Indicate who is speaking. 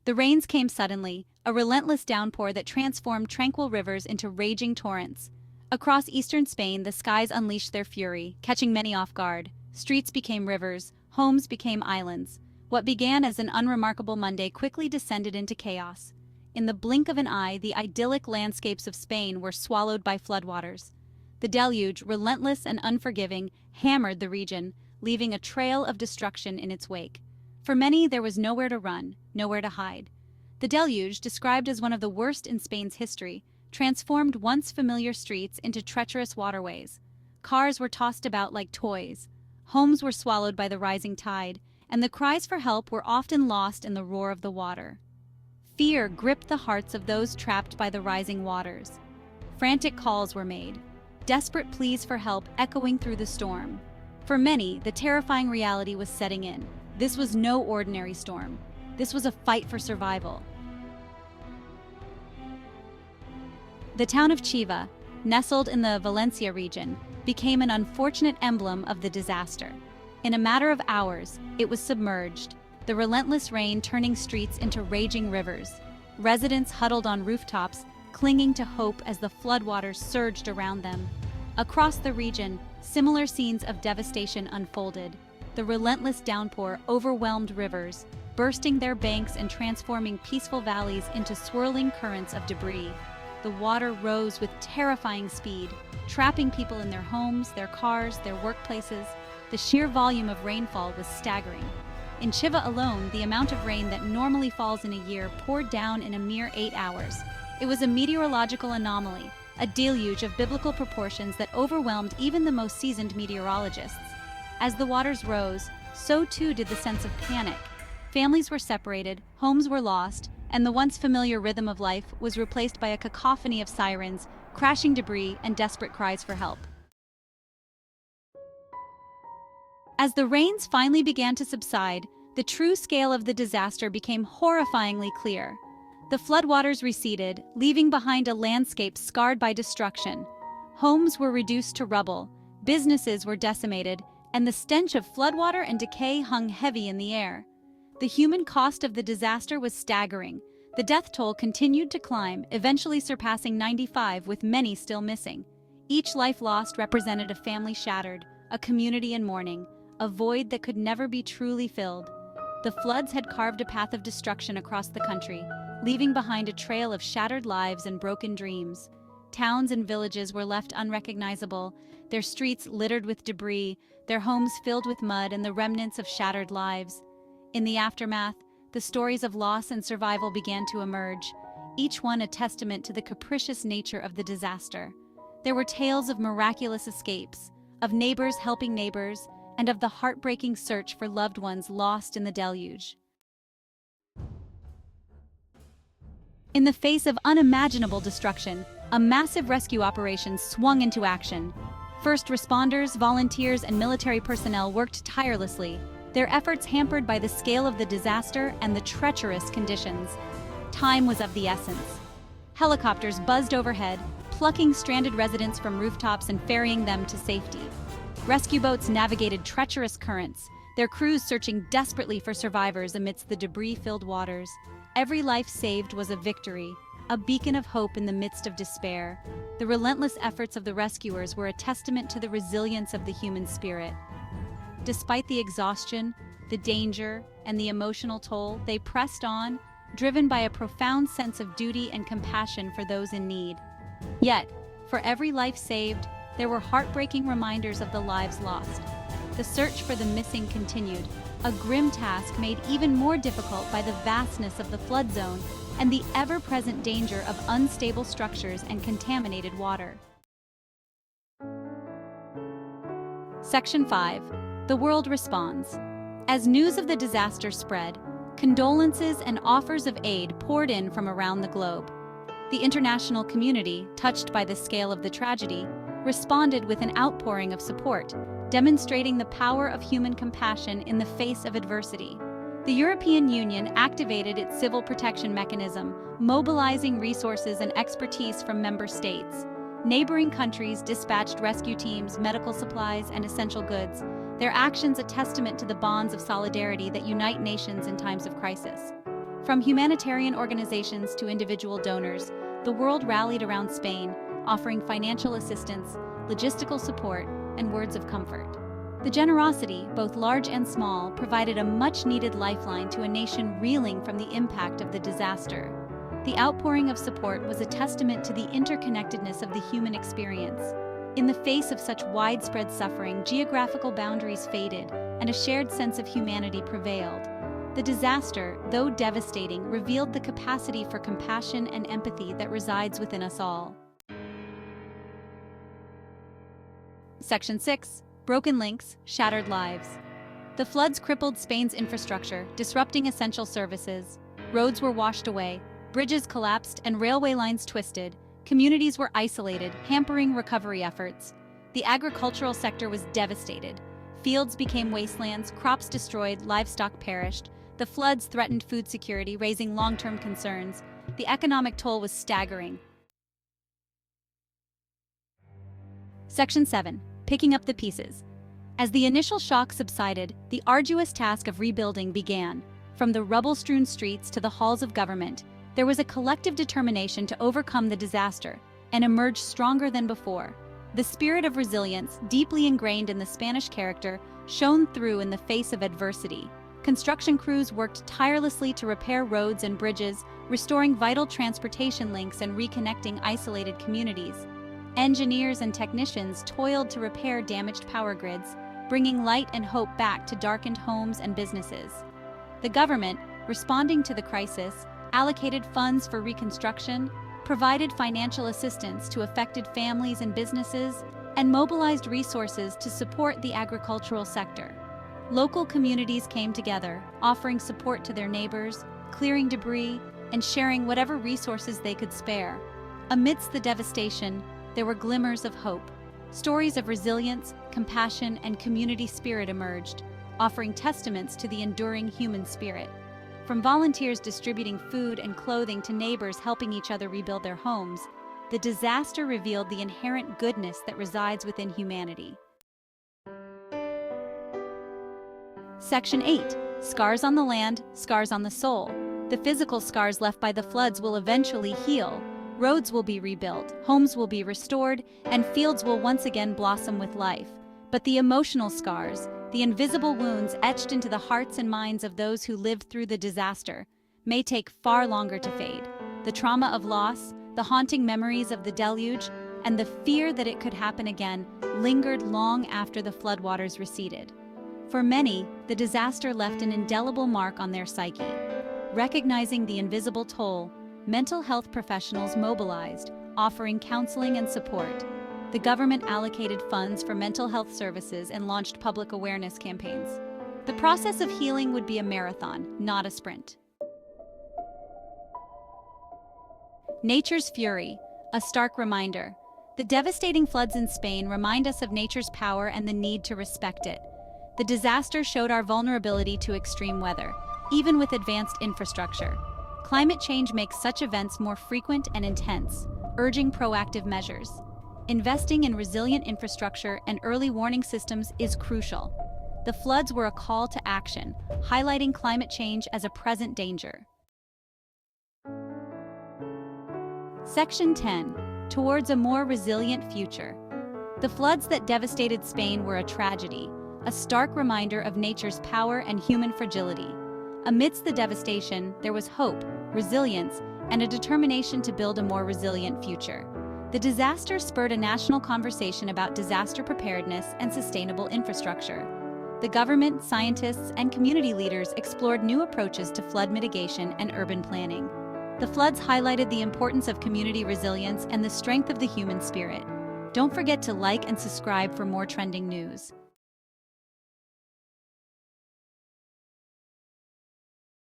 Speaker 1: The rains came suddenly, a relentless downpour that transformed tranquil rivers into raging torrents. Across eastern Spain, the skies unleashed their fury, catching many off guard. Streets became rivers, homes became islands. What began as an unremarkable Monday quickly descended into chaos. In the blink of an eye, the idyllic landscapes of Spain were swallowed by floodwaters. The deluge, relentless and unforgiving, hammered the region, leaving a trail of destruction in its wake. For many, there was nowhere to run, nowhere to hide. The deluge, described as one of the worst in Spain's history, transformed once familiar streets into treacherous waterways. Cars were tossed about like toys. Homes were swallowed by the rising tide, and the cries for help were often lost in the roar of the water. Fear gripped the hearts of those trapped by the rising waters. Frantic calls were made, desperate pleas for help echoing through the storm. For many, the terrifying reality was setting in. This was no ordinary storm. This was a fight for survival. The town of Chiva, nestled in the Valencia region, became an unfortunate emblem of the disaster. In a matter of hours, it was submerged, the relentless rain turning streets into raging rivers. Residents huddled on rooftops, clinging to hope as the floodwaters surged around them. Across the region, similar scenes of devastation unfolded. The relentless downpour overwhelmed rivers, bursting their banks and transforming peaceful valleys into swirling currents of debris. The water rose with terrifying speed, trapping people in their homes, their cars, their workplaces. The sheer volume of rainfall was staggering. In Chiva alone, the amount of rain that normally falls in a year poured down in a mere 8 hours. It was a meteorological anomaly, a deluge of biblical proportions that overwhelmed even the most seasoned meteorologists. As the waters rose, so too did the sense of panic. Families were separated, homes were lost, and the once familiar rhythm of life was replaced by a cacophony of sirens, crashing debris, and desperate cries for help. As the rains finally began to subside, the true scale of the disaster became horrifyingly clear. The floodwaters receded, leaving behind a landscape scarred by destruction. Homes were reduced to rubble, businesses were decimated, and the stench of floodwater and decay hung heavy in the air. The human cost of the disaster was staggering. The death toll continued to climb, eventually surpassing 95, with many still missing. Each life lost represented a family shattered, a community in mourning, a void that could never be truly filled. The floods had carved a path of destruction across the country, leaving behind a trail of shattered lives and broken dreams. Towns and villages were left unrecognizable, their streets littered with debris, their homes filled with mud and the remnants of shattered lives. In the aftermath, the stories of loss and survival began to emerge, each one a testament to the capricious nature of the disaster. There were tales of miraculous escapes, of neighbors helping neighbors, and of the heartbreaking search for loved ones lost in the deluge. In the face of unimaginable destruction, a massive rescue operation swung into action. First responders, volunteers, and military personnel worked tirelessly, their efforts hampered by the scale of the disaster and the treacherous conditions. Time was of the essence. Helicopters buzzed overhead, plucking stranded residents from rooftops and ferrying them to safety. Rescue boats navigated treacherous currents, their crews searching desperately for survivors amidst the debris-filled waters. Every life saved was a victory, a beacon of hope in the midst of despair. The relentless efforts of the rescuers were a testament to the resilience of the human spirit. Despite the exhaustion, the danger, and the emotional toll, they pressed on, driven by a profound sense of duty and compassion for those in need. Yet, for every life saved, there were heartbreaking reminders of the lives lost. The search for the missing continued, a grim task made even more difficult by the vastness of the flood zone and the ever-present danger of unstable structures and contaminated water. Section 5. The world responds. As news of the disaster spread, condolences and offers of aid poured in from around the globe. The international community, touched by the scale of the tragedy, responded with an outpouring of support, demonstrating the power of human compassion in the face of adversity. The European Union activated its civil protection mechanism, mobilizing resources and expertise from member states. Neighboring countries dispatched rescue teams, medical supplies, and essential goods, their actions a testament to the bonds of solidarity that unite nations in times of crisis. From humanitarian organizations to individual donors, the world rallied around Spain, offering financial assistance, logistical support, and words of comfort. The generosity, both large and small, provided a much-needed lifeline to a nation reeling from the impact of the disaster. The outpouring of support was a testament to the interconnectedness of the human experience. In the face of such widespread suffering, geographical boundaries faded, and a shared sense of humanity prevailed. The disaster, though devastating, revealed the capacity for compassion and empathy that resides within us all. Section 6. Broken links, shattered lives. The floods crippled Spain's infrastructure, disrupting essential services. Roads were washed away, bridges collapsed, and railway lines twisted. Communities were isolated, hampering recovery efforts. The agricultural sector was devastated. Fields became wastelands, crops destroyed, livestock perished. The floods threatened food security, raising long-term concerns. The economic toll was staggering. Section 7. Picking up the pieces. As the initial shock subsided, the arduous task of rebuilding began. From the rubble-strewn streets to the halls of government, there was a collective determination to overcome the disaster and emerge stronger than before. The spirit of resilience, deeply ingrained in the Spanish character, shone through in the face of adversity. Construction crews worked tirelessly to repair roads and bridges, restoring vital transportation links and reconnecting isolated communities. Engineers and technicians toiled to repair damaged power grids, bringing light and hope back to darkened homes and businesses. The government, responding to the crisis, allocated funds for reconstruction, provided financial assistance to affected families and businesses, and mobilized resources to support the agricultural sector. Local communities came together, offering support to their neighbors, clearing debris, and sharing whatever resources they could spare. Amidst the devastation, there were glimmers of hope. Stories of resilience, compassion, and community spirit emerged, offering testaments to the enduring human spirit. From volunteers distributing food and clothing to neighbors helping each other rebuild their homes, the disaster revealed the inherent goodness that resides within humanity. Section 8. Scars on the land, scars on the soul. The physical scars left by the floods will eventually heal. Roads will be rebuilt, homes will be restored, and fields will once again blossom with life. But the emotional scars, the invisible wounds etched into the hearts and minds of those who lived through the disaster, may take far longer to fade. The trauma of loss, the haunting memories of the deluge, and the fear that it could happen again lingered long after the floodwaters receded. For many, the disaster left an indelible mark on their psyche. Recognizing the invisible toll, mental health professionals mobilized, offering counseling and support. The government allocated funds for mental health services and launched public awareness campaigns. The process of healing would be a marathon, not a sprint. Nature's fury, a stark reminder. The devastating floods in Spain remind us of nature's power and the need to respect it. The disaster showed our vulnerability to extreme weather, even with advanced infrastructure. Climate change makes such events more frequent and intense, urging proactive measures. Investing in resilient infrastructure and early warning systems is crucial. The floods were a call to action, highlighting climate change as a present danger. Section 10. Towards a more resilient future. The floods that devastated Spain were a tragedy, a stark reminder of nature's power and human fragility. Amidst the devastation, there was hope, resilience, and a determination to build a more resilient future. The disaster spurred a national conversation about disaster preparedness and sustainable infrastructure. The government, scientists, and community leaders explored new approaches to flood mitigation and urban planning. The floods highlighted the importance of community resilience and the strength of the human spirit. Don't forget to like and subscribe for more trending news.